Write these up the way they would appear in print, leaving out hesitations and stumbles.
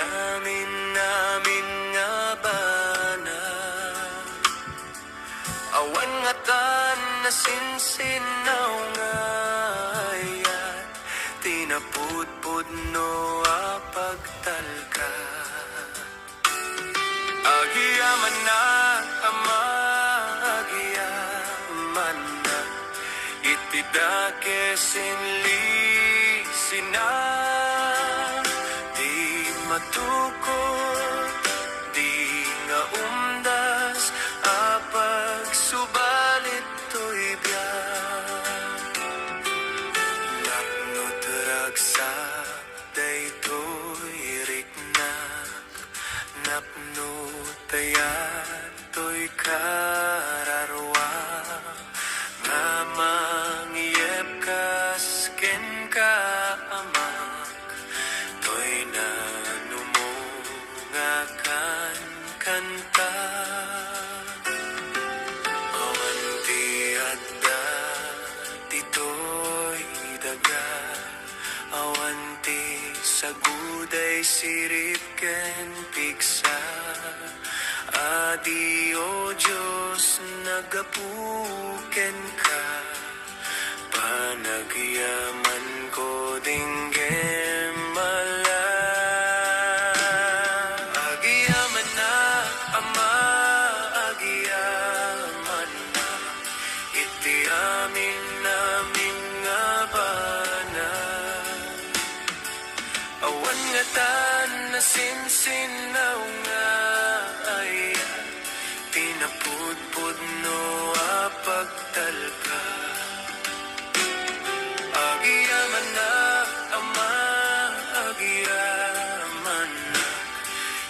Itiamin namin nga bana awan nga tan na sinsinaw nga ayat tinapudpud no apagtalka agiyaman na ama agiyaman na itidake sinli sina di matukod di nga umdas apag subalit to'y biyak lapnot ragsak daytoy riknak napnot tayat to'y kararwa nga mangyep kas ken ka amak to'y nanumungakan kanta awanti adda dito'y daga awanti saguday sirip ken piksa adi o Diyos nagapuken ka panagyaman ko dinggem mala agiyaman na ama agiyaman na itiamin namin nga bana awan nga tan na sinsinaw nga ay tinapudpud no apagtalka agiyaman na ama agiyaman na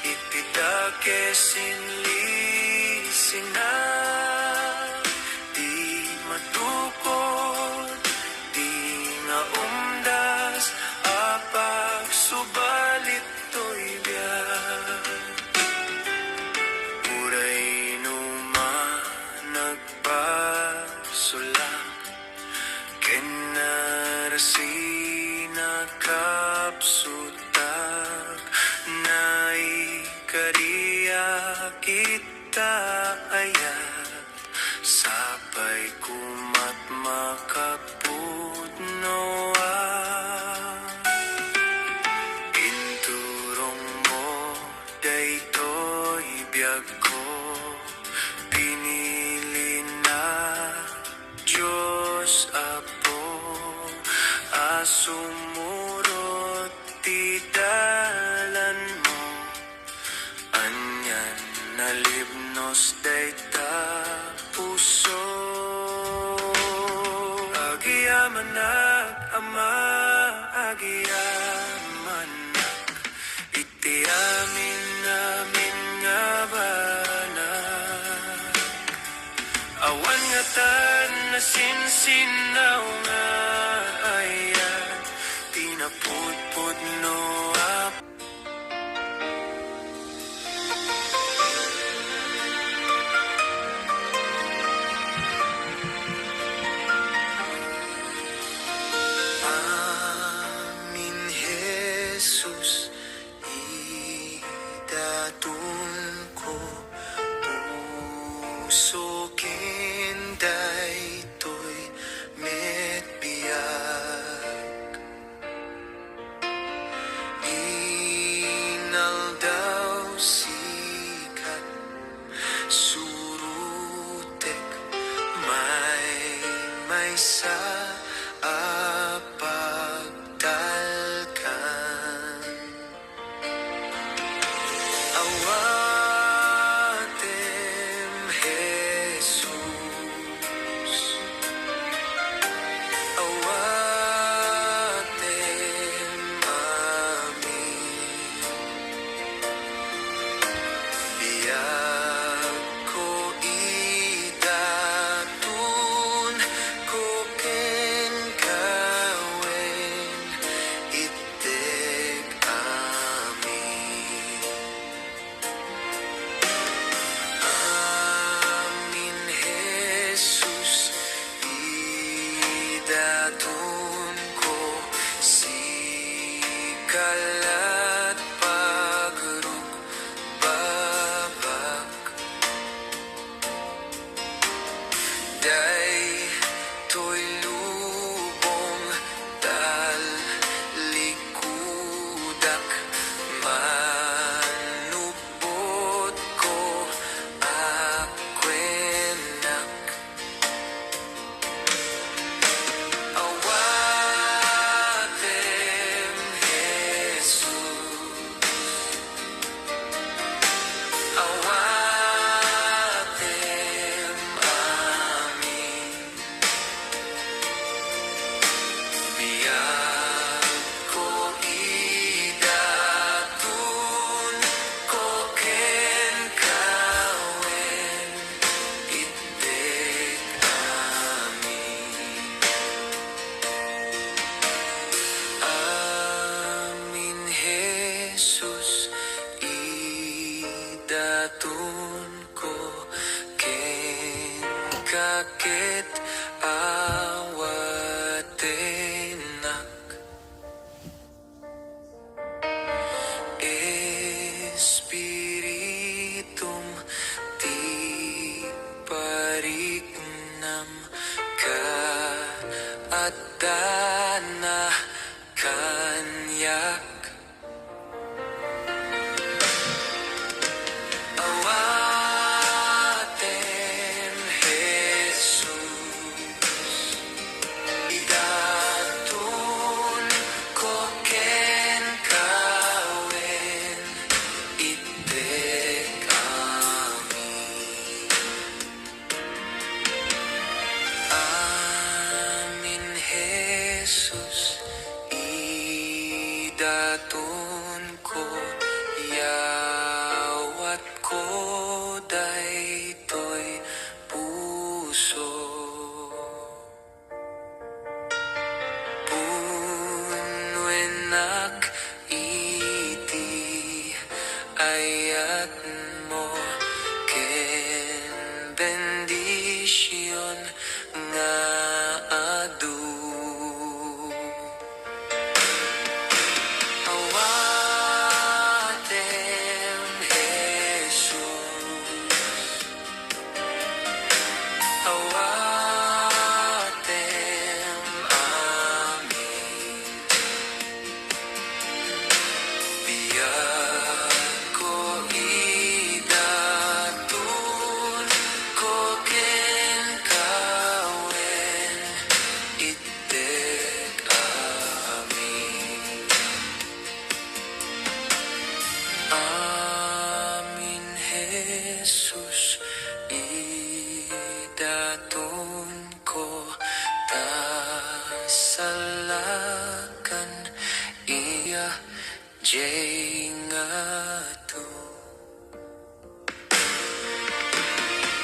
itidake sinli sina di matukod di nga umdas apag subalit to'y biyak uray numa nagpasulak ken narasina kapsutak naikariya kita ayat sapay kumat makapudnoa inturong mo daytoy biyag ko pinili na Diyos Apo asumurot ti dalan mo anyan nalibnos dayta puso agiyaman na ama agiyaman na itiamin namin nga bana awan nga tan na sinsinaw nga ayat tinapudpud no ap amin Jesus idatun ko puso kinday to'y met biyak inaldaw sikat surutek may sa apagtalkan awatem Jesus awatem amin biyak ko idatun ko ken kawen itek amin amin Jesus idatun ko si kalat pag at dana kanyak awaten Jesus idatun ko ken kawen ite kami amin Jesus idatun ko yawat ko daytoy puso punwenak iti ayat mo ken bendisyon nga adu awatem Jesus awatem amin biyak ko idatun ko ken kawen itek amin amin Jesus idatun ko tasalakan iya jengatu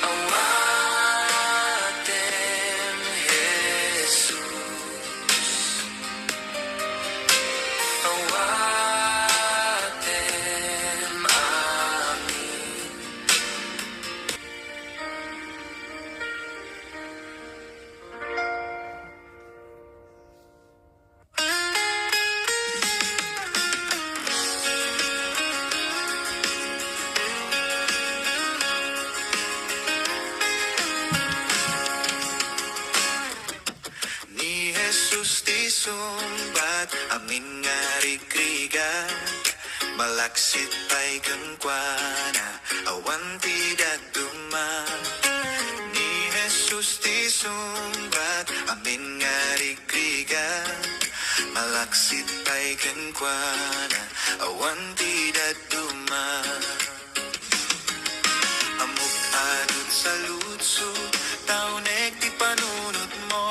awatem Jesus awatem amin ni Jesus ti sumbat amin nga rigrigan malaksit pay kenkwana awan tidak duman ni Jesus ti sumbat amin nga rigrigan malaksit pay kenkwana awan tidak duman amok adut sa lutsud taunek ti panunot mo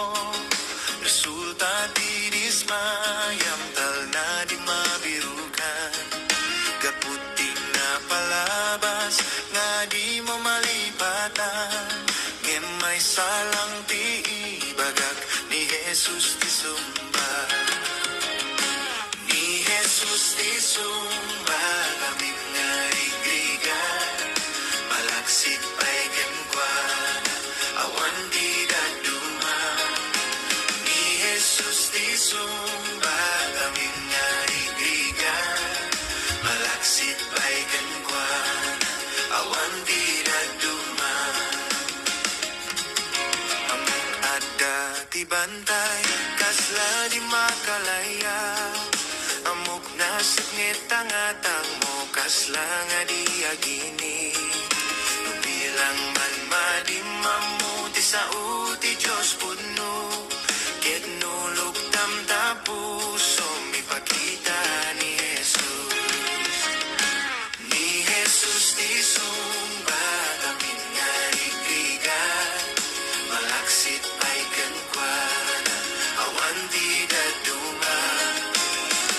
resulta ti dismayam tal na di mabirukan kaputing na palabas nga di mo malipatan ngem may salang ti ibagak ni Jesus ti sumba ni Jesus ti sumba amin nga igrigan malaksit pay kenkwana awan di daduma ni Jesus ti sumba amin nga igrigan malaksit pay kenkwana awan di daduma amok adda ti bantay kasla di makalaya amok nasngit tangatang mo kasla nga di agini bilang man madimamuti sa uti Diyos puno ket nulog tamtapuso mipakita ni Jesus ni Jesus ti sumbat amin nga igrigan malaksit pay kenkwana awan di daduma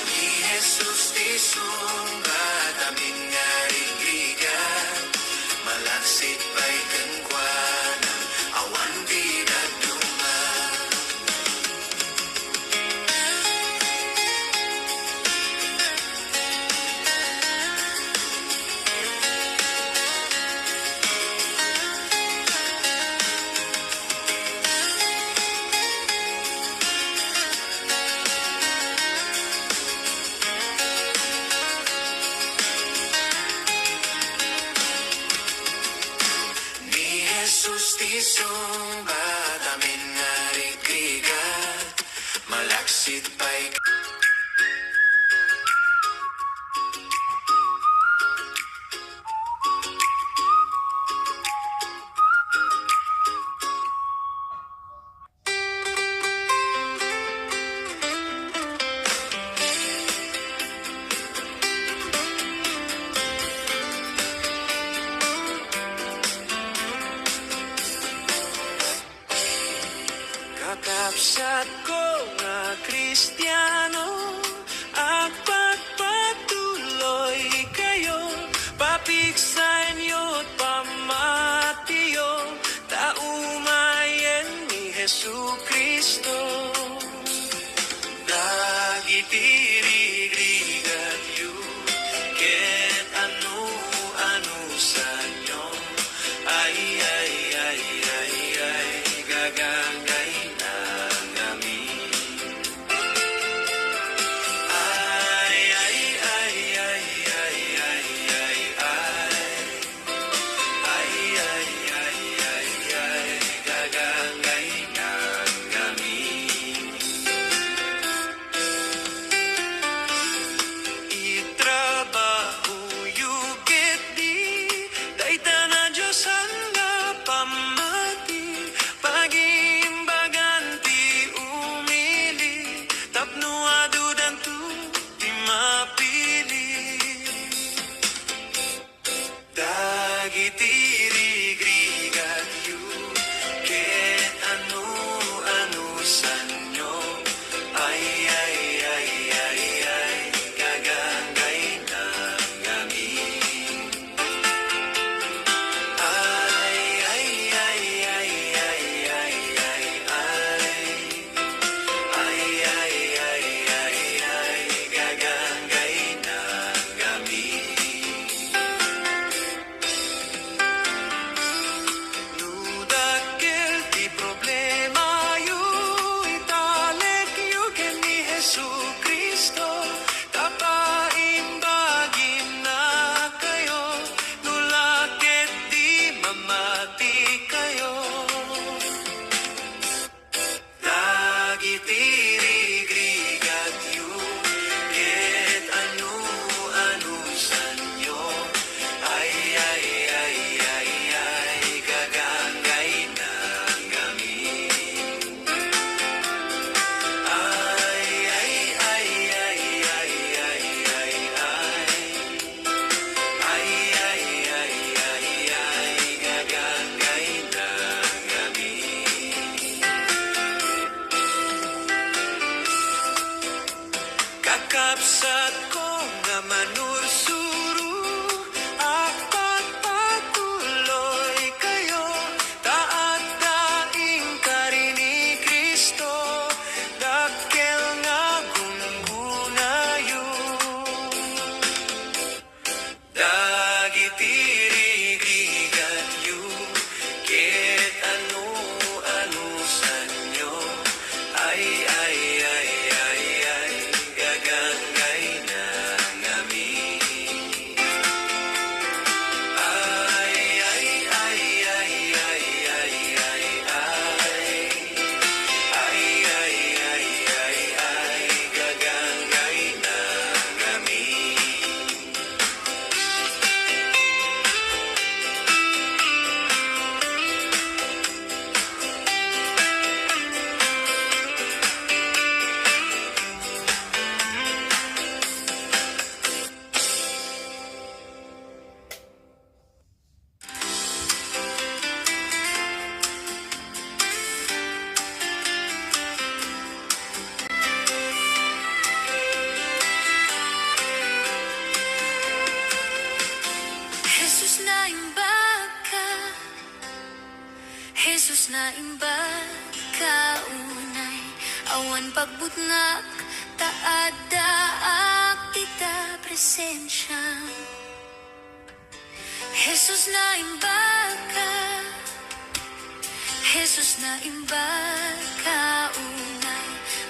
ni Jesus ti sumbat amin nga igrigan malaksit pay kenkwana awan di daduma Kristo. Dagitirigligat yu, ket anu sa inyo. Ay, gagangay na kami. Gagangay na kami. Itrabaho yukit di, daita na Diyos ang napamati, pag-imbaganti umili, tapno adudan tu di mapili. Dagitirigligat yu, ket anu sa inyo. Ay, gagangay na kami. Gagangay na kami. Nudakkel ti problema yu, italek yu ken ni Jesu Kristo. Tapaimbagin na kayo, nulakit di mamati kayo. Dagitirigligat yu, ket anu sa inyo. Ay, gagangay na kami. Gagangay na kami. Kakapsat ko nga manursuro, apat patuloy kayo, taat daing karini Kristo, dakkel nga gunggunayo. Dagitirigligat yu, ket anu sa inyo. Ay, gagangay na kami. Gagangay na kami. Jesus na imbag ka, Jesus na imbag ka unay, awan pagbutnak, taad daak kita presensya. Jesus na imbag ka, Jesus na imbag ka unay,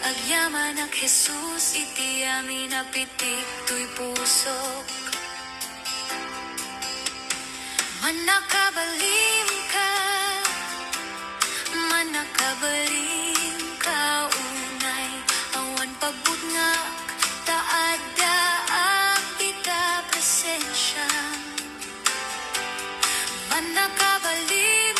agyaman ak Jesus iti amin apitik tuy pusok. Manakabalim ka unay, awan pagbutngak, taad daak kita presensya. Manakabalim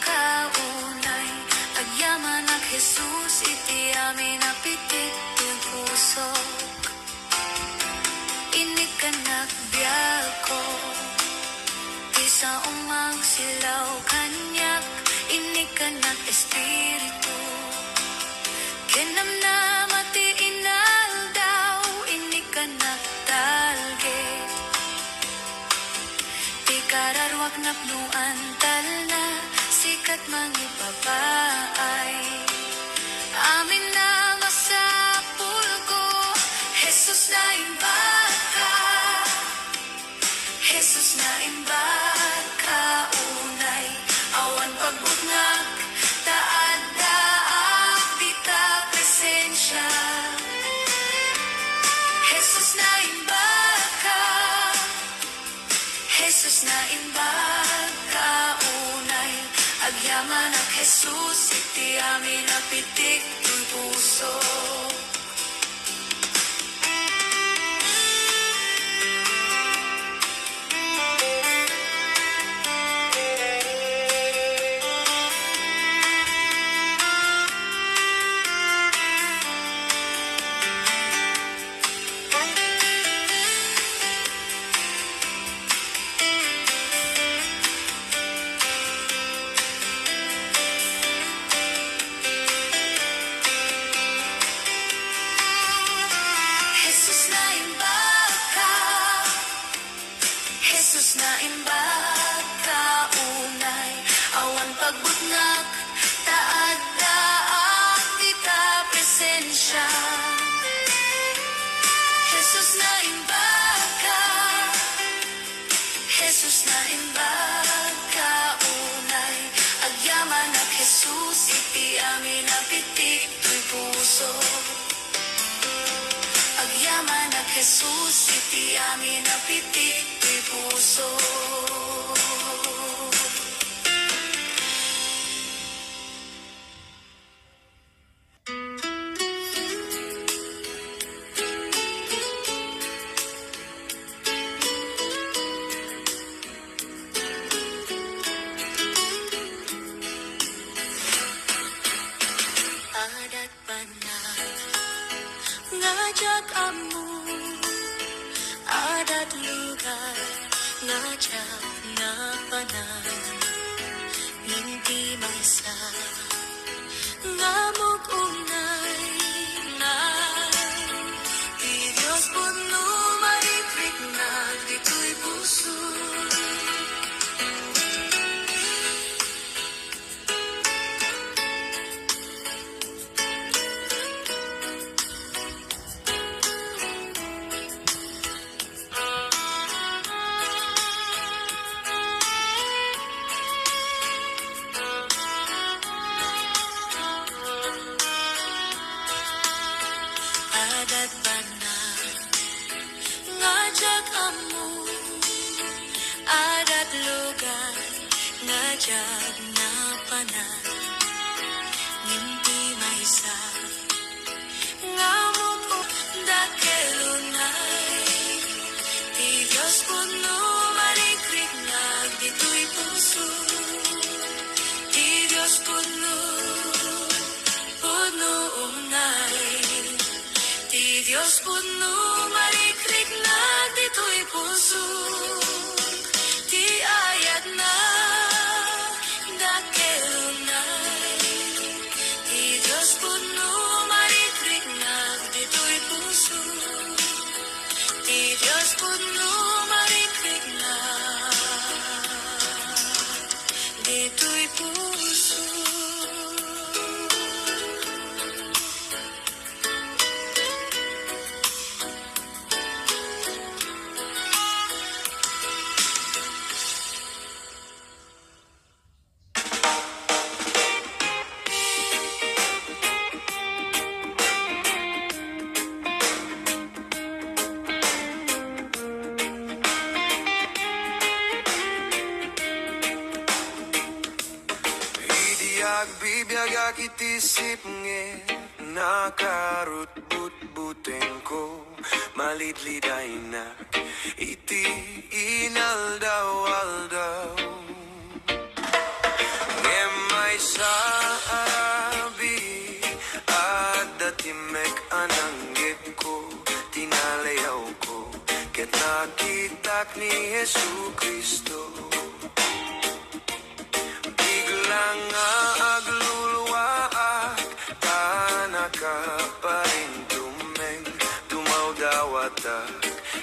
ka unay, agyaman ak Jesus iti amin apitik tuy pusok. Inikanak biyag ko, sa umang silaw kanyak, inikanak espiritu. Kenamnam ati inaldaw, inikanak talge. Ti kararwak napnuan tal na, sikat mangibabaay. Amin na masapul ko, Jesus na imbag ka, Jesus na imbag ka unay. Awan pagbutngak, taad daag dita presensya. Jesus na imbag ka, Jesus na imbag ka unay. Agyaman ak Jesus, iti amin apitik tuy puso. Jesus na imbag ka, Jesus na imbag ka unay. Awan pagbutngak, taad daag dita presensya. Jesus na imbag ka, Jesus na imbag ka unay. Agyaman ak Jesus, iti amin apitik tuy puso. Agyaman ak Jesus, iti amin apitik tuy puso. Adat panah ngajak amu, adat lugar ngajak na panah. Hindi maysa ngamuk unay nay. Di Diyos puno marikrik na dito'y puso. Adat banal ngajak amu, adat lugar ngajak na panal. Ngimpi maysa ngamuk dakelunay. Di Diyos puno marikrik na dito'y puso. Di Diyos puno unay. Di Diyos puno marikrik na dito'y puso. Di ayat na dakelunay. Di Diyos puno marikrik na dito'y puso. Di Diyos puno marikrik na dito'y puso. Bibiyag akitisip nge nakarut but-buteng ko malidliday na iti inaldaw-aldaw nge may sa arabi at datimek ananggit ko tinalayaw ko ket nakitak ni Jesu Kristo. Biglang agluluwaak tanaka pa rin tumawdawatak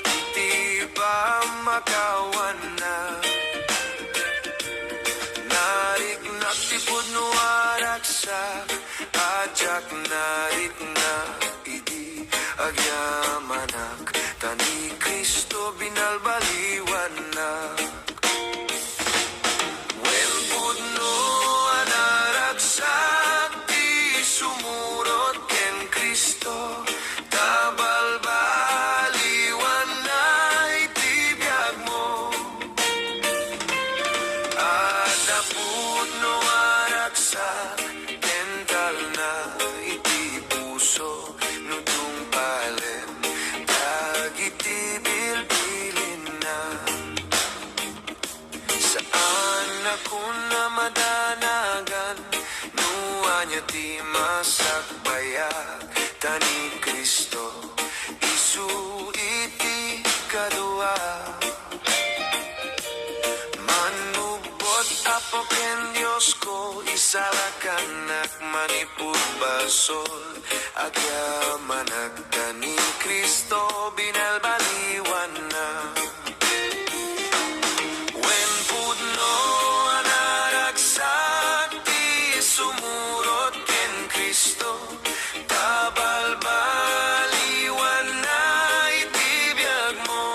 iti pa makawan na narignak no araksak ajak narik na idi agyamanak tani Kristo binalbaliwan na when pudno anaragsak di sumurot ken Kristo tabalbaliwan na itibiyag mo ada pudno araksak dental na iti puso nudong palem dagiti bilbilin na saan ako na madanagan nuanya ti masakbayak tani Kristo isu iti kadua manubot apo ken Dios ko isarakanak manipud basol agyamanag tani Kristo binalbaliwan na when pudno anaragsak ti sumurot ken Kristo tabalbaliwan na itibiyag mo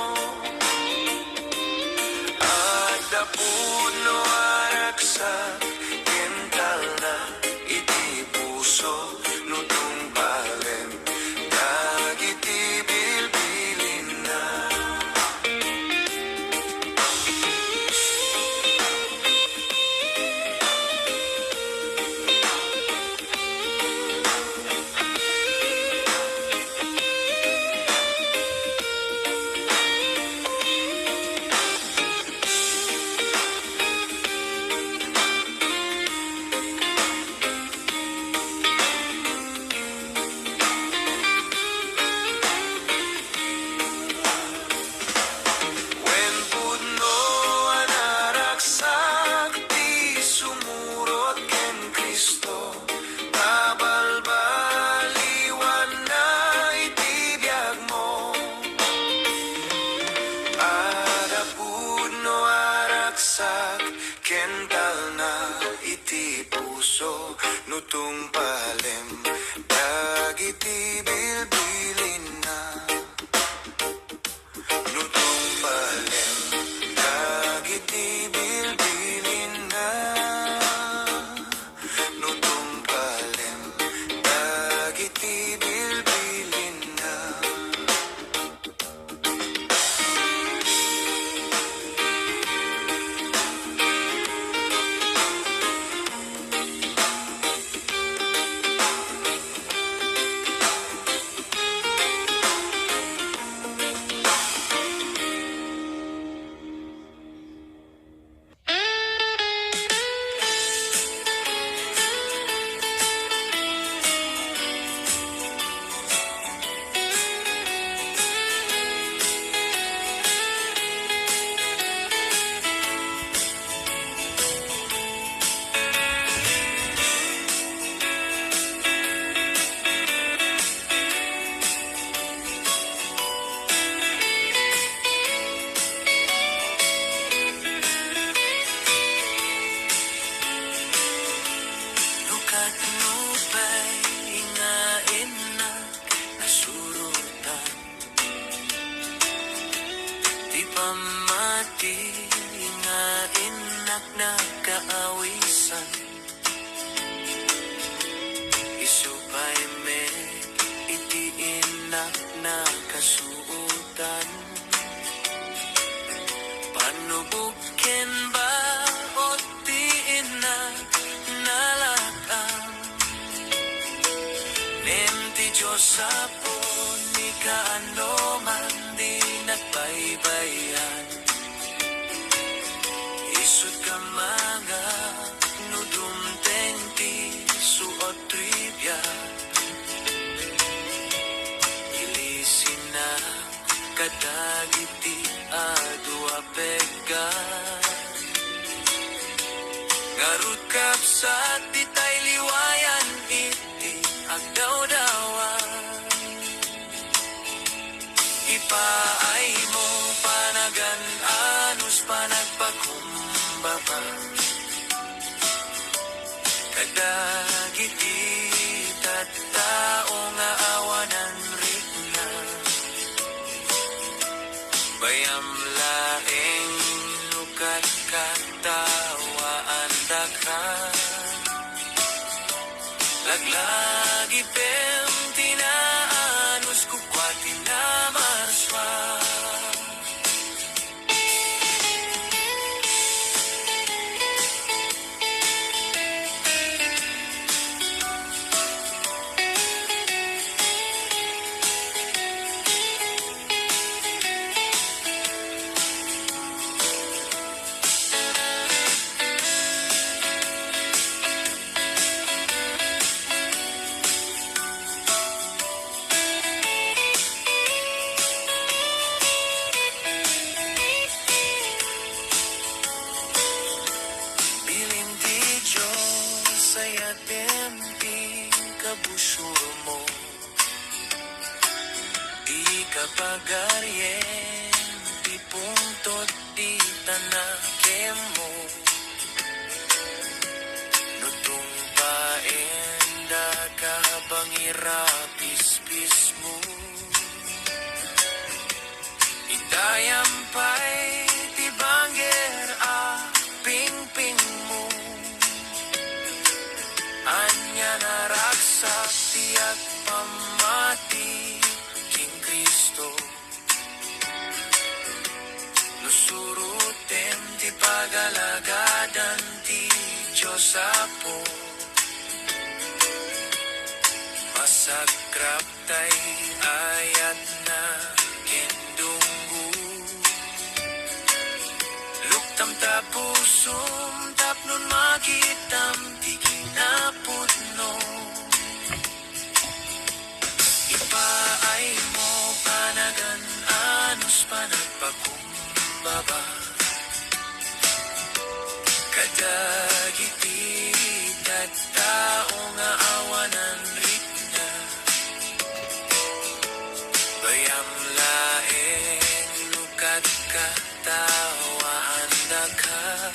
ada pudno araksak kental na iti puso nutong palem dagiti bilbilin na when pudno anaragsak ti sumurot ken Kristo tabalbaliwan na itibiyag mo ada pudno araksak kental na iti puso nutong palem dagiti bilbilin na nutong palem dagiti bilbilin na nutong palem dagiti bilbilin na Lukat nupay ingain na nasurutan di pamati ingain na kaawisan isupay me iti inak na kasuutan panubuken ba o ti inak nalakang nenti Diyos apo ni kaano man di nagbaybayan isut ka mga nudum tenti suot trivia ilisin na kadagiti adua pega ngarut kapsat ditay liwayan iti agdaw-dawan ipaay mo panagan anus panagpakumbaba Kadagiti tattao nga awanan rikna bayam laeng lukat katawaan dakhan laglagi pem tinaanus kukwati na marswa Bilin di Diyos saya tempi kabusuro mo di kapagaryen di puntot di tanakem mo nutong paenda kabangirapis-pis mo itayampay ti bangger ping-ping mo anya naraksak tiyak pamati King Kristo nusurutem ti pagalagadan ti Diyos Apo masagrap tay ayat na kendunggu luktam tapusum tapnon makitam ti kinapudno ipaay mo panagan anus panagpakumbaba kadagiti tattao nga awanan rikna bayam laeng lukat katawaan dakhan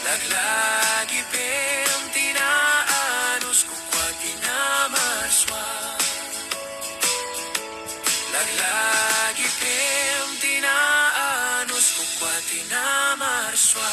laglagi pem tinaanus kukwati na marswa laglagi pem tinaanus kukwati na marswa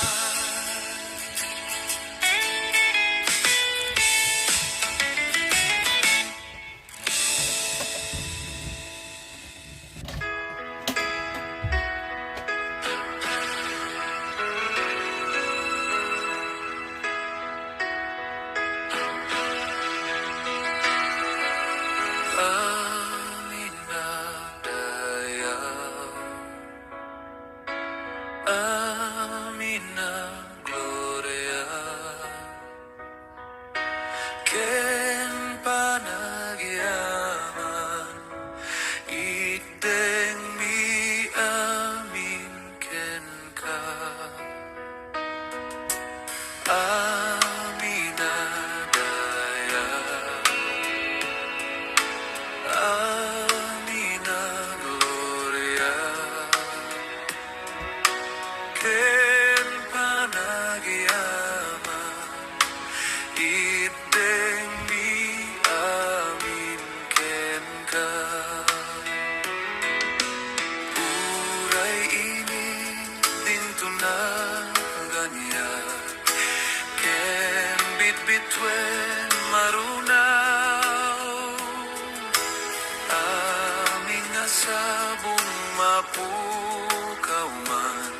Amina Gloria Ken panagyaman Iteng mi amin ken ka Amina Daya Amina Gloria Ken panagyaman iteng mi amin ken ka uray ini dinto na ganya ken bitbitwen marunaw aming nasabong mapukaw man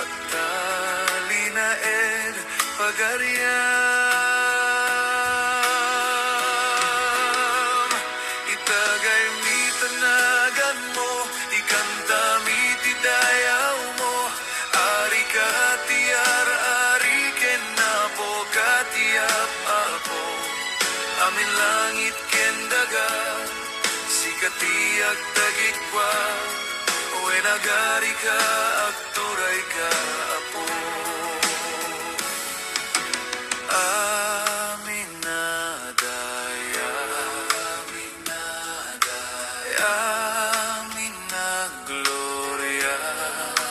at talinaed pagariam itagay mi tanagan mo ikanta mi tidayaw mo ari ka tiar ari ken napo katiap apo amin langit ken daga sikatiak dagikwa wenagari ka akturay ka apo Amina Daya Amina Daya Amina Gloria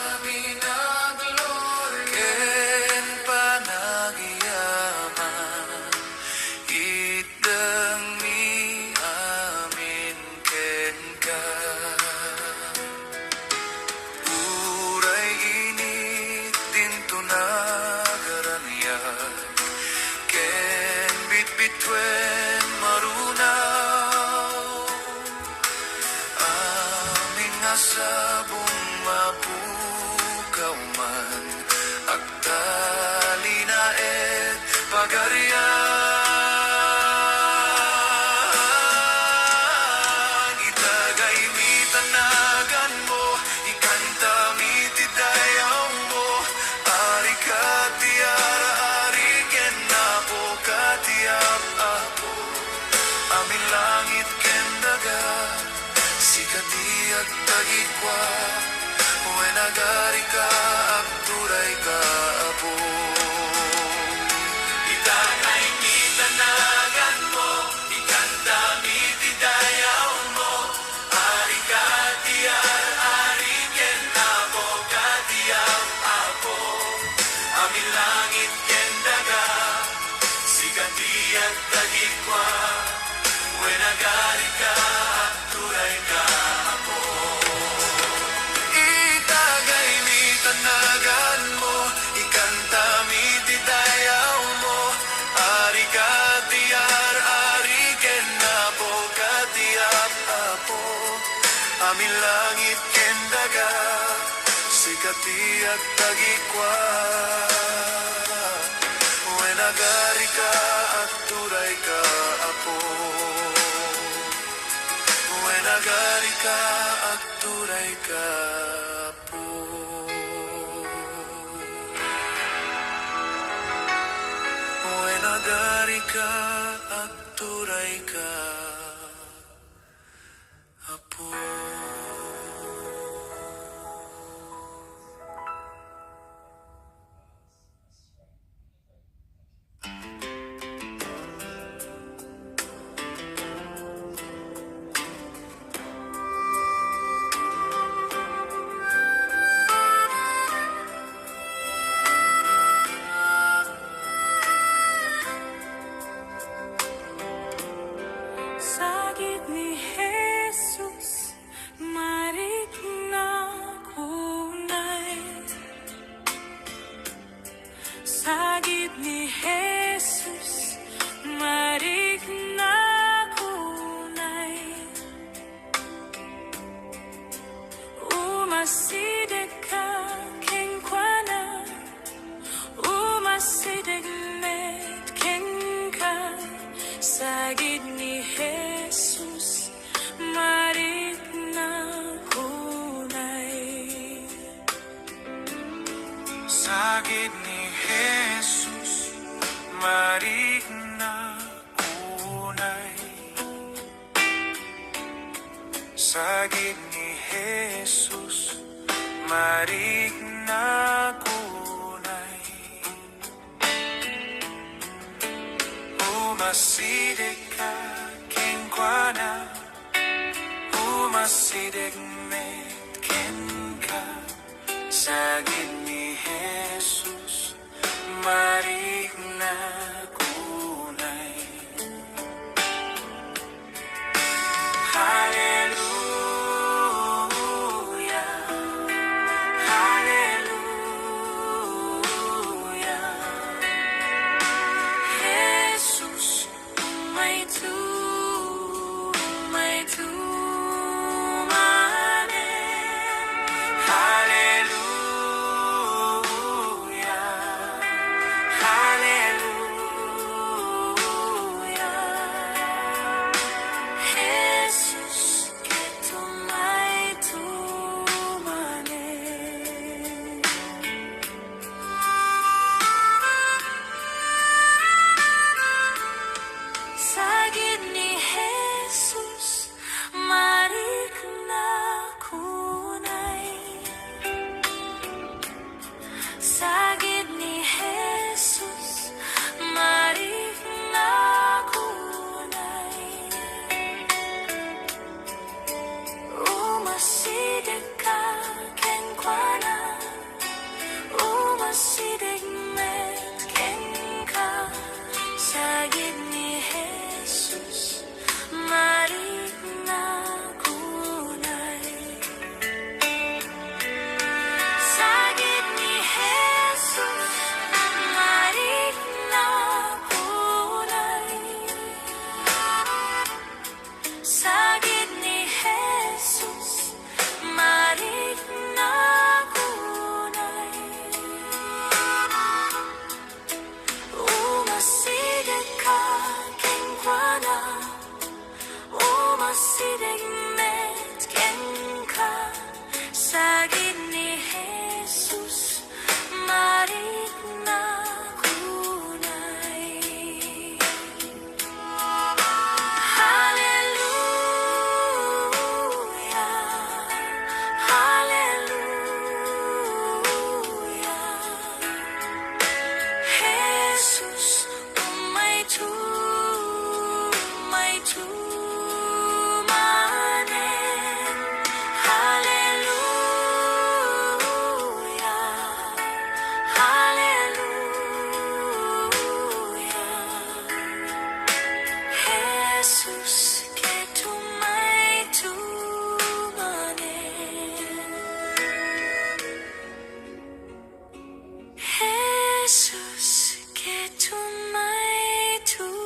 Amina Gloria Ken panagyaman tue marunaw aming asabong mapukaw man agtali na pagarian itagay mi tanagan mo ikanta mi tidayaw mo ari ka tiara ari ken napo ka tiap apo amin langit ken daga sikatiag tagikwa when agari ka agturay ka apo itagay mi tanagan mo ikanta mi tidayaw mo ari ka tiar ari ken napo ka tiap apo amin langit ken daga sikatiag tagikwa when agari ka agturay ka apo itagay mi tanagan mo ikanta mi tidayaw mo ari ka tiar ari ken napo ka tiap apo amin langit ken daga sikatiag tagikwa when agari ka agturay ka apo when agari ka agturay ka apo when agari ka agturay ka apo. Sakit ni Jesus, marit na kunay. Sakit ni Jesus, marit na kunay. Umasideg ka ken kwana, umasideg met ken ka. Sakit ni Jesus, marit na kunay. Sakit ni Jesus, marik na kunay. Sakit ni Jesus, marik na kunay. Umasideg ka ken kwana, umasideg met ken ka. Sakit ni Jesus, marik na kunay. Hallelujah, hallelujah. Jesus, may tumanin. Hallelujah, hallelujah. Jesus, ito may tumanin. Sakit ni Jesus, marik na kunay. Sakit ni Jesus, marik na kunay. Umasideg ka ken kwana, umasideg met ken ka. Sakit ni Jesus, marik na kunay. Sakit ni Jesus, marik na kunay. tumanen. Hallelujah, hallelujah. Jesus, que tumay tumanen. Jesus, que tumay tumanen.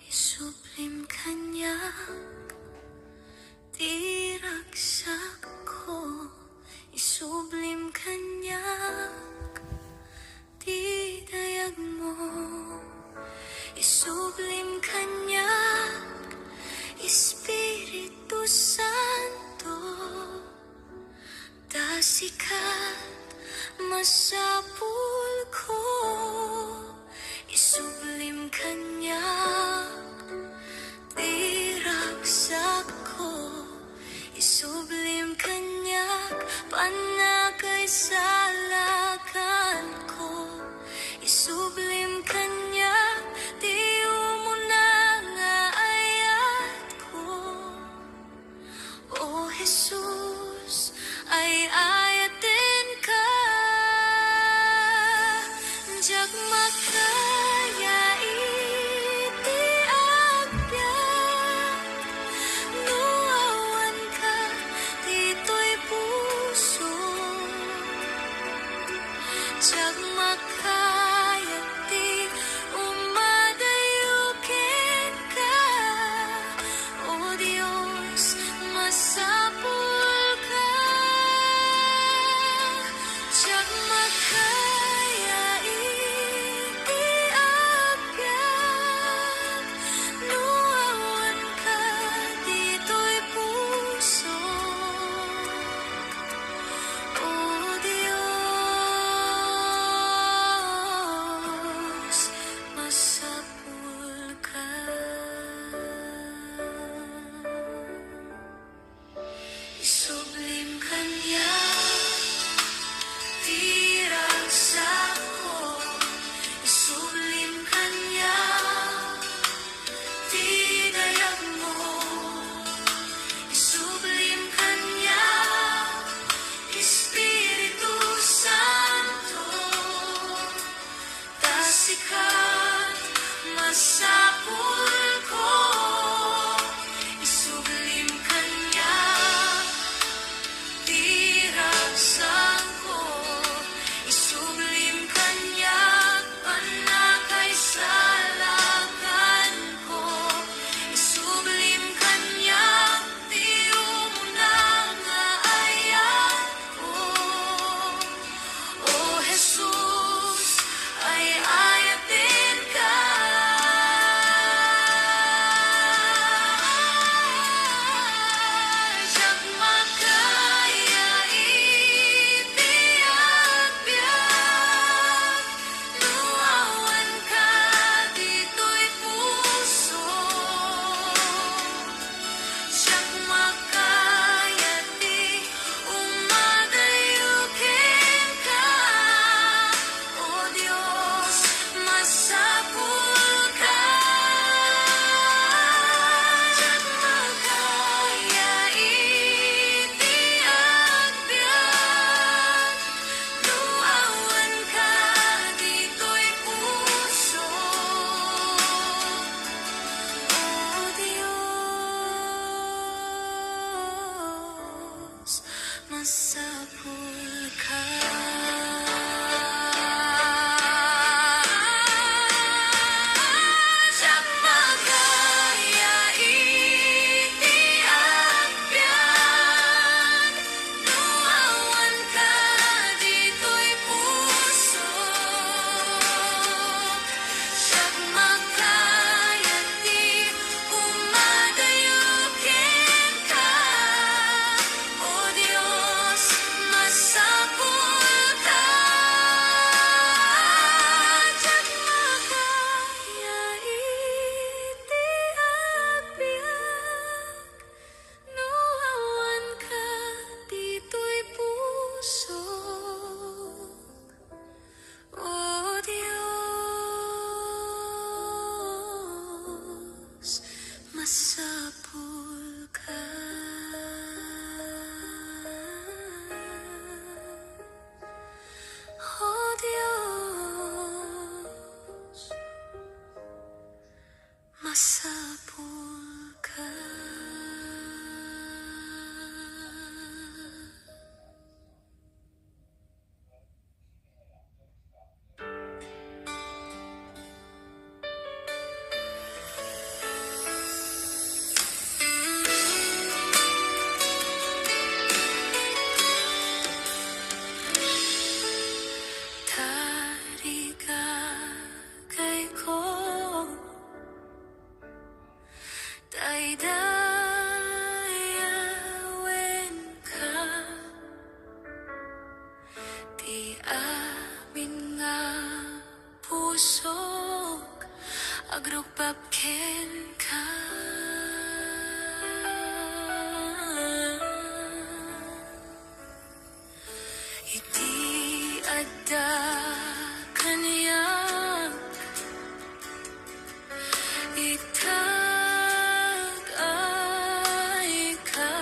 Isublim kanyak, di ragsak ko. Isublim kanyak, di dayag mo. Isublim kanyak, Espiritu Santo. Dasikat masapul ko. Isublim kanyak, di ragsak ko. Isublim kanyak, panakay salakan ko. Isublim kanyak, di umuna nga ayat ko. O Jesus, ay ayatin ka. Jak makaya iti agbyat. Nuawan ka, dito'y puso. Jak makaya ti umadayukin ka. O Diyos, masapul ka. Jak makaya iti agbyat. Nuawan ka, dito'y puso. O Diyos, masapul ka. Isublim kanyak, di ragsak ko. Isublim kanyak, di dayag mo. Isublim kanyak, Espiritu Santo. Dasikat masapul ko. Isublim kanyak, di ragsak ko. Isublim kanyak, panakay salakan ko. Isublim kanyak, di umuna nga ayat ko. O Jesus, ay ayatin ka. Jak makaya iti agbyat. Nuawan ka, dito'y puso. Jak makaya ti umadayukin ka. O Diyos, masapul ka. Jak makaya iti agbyat. Nuawan ka, dito'y puso. O Diyos, masapul ka. Jak makaya iti agbyat. Nuawan ka, dito'y puso. Jak makaya ti umadayukin ka. O Diyos, ada kanyang itag-ay ka.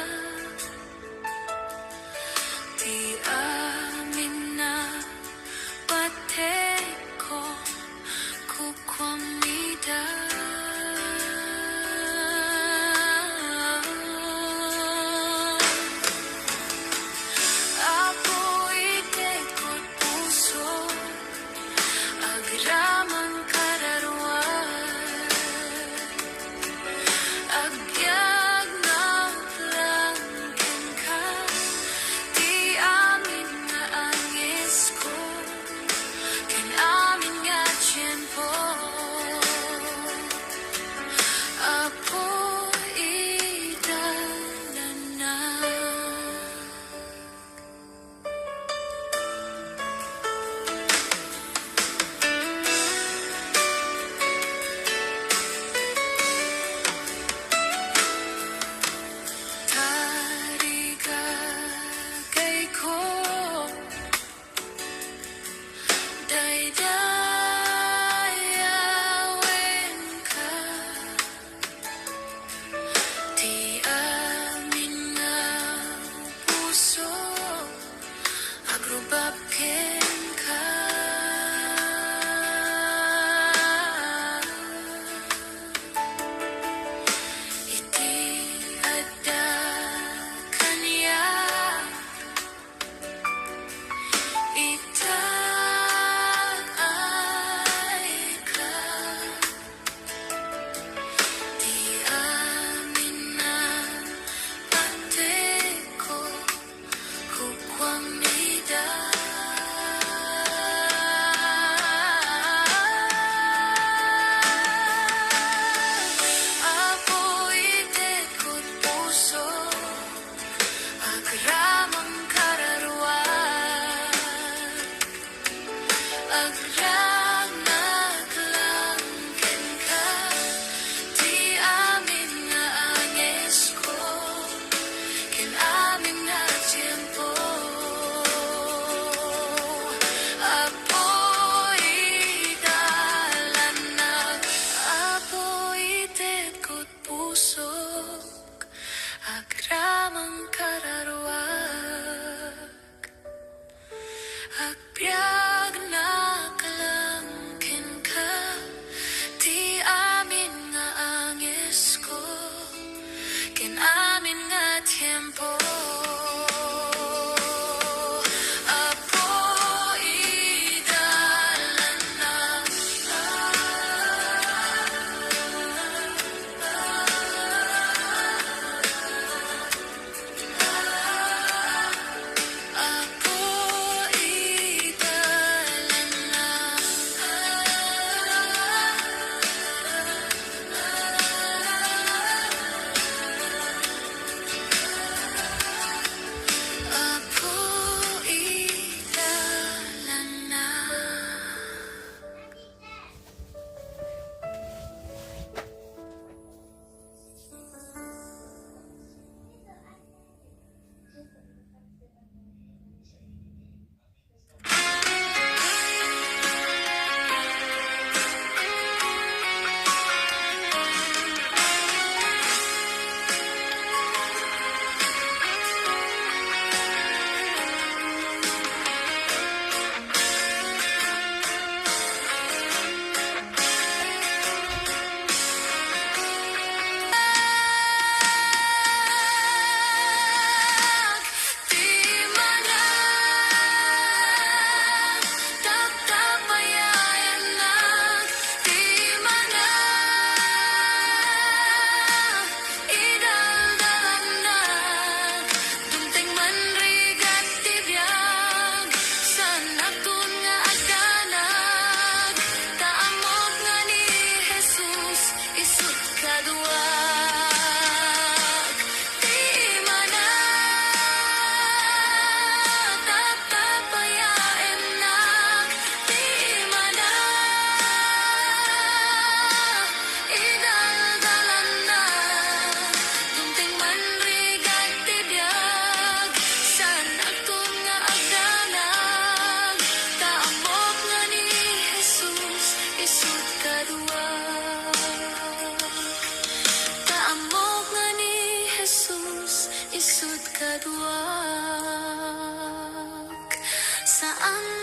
Di amin na pate ko kukwamida. Apo itekot puso, agramang kararwan, agbyag ng langkin ka. Di amin nga angis ko, ken amin nga tiyempo. Apo idalanan. Tarigagay ko, daydayawin ka. Di amin nga puso, agrubapken ka. Iti adda kanya itag-ay ka. Di amin na pate ko kukwamida. Apo itekot puso, agramang kararwan, agrang naglangken ka. Di amin nga angis ko, ken amin nga tiyempo. Apo idalanan, apo itekot puso, agramang kararwan, agbyag na kalangkin ka. Di amin nga angis ko, ken amin nga tiyempo. Apo idalanan. kaduak. Saan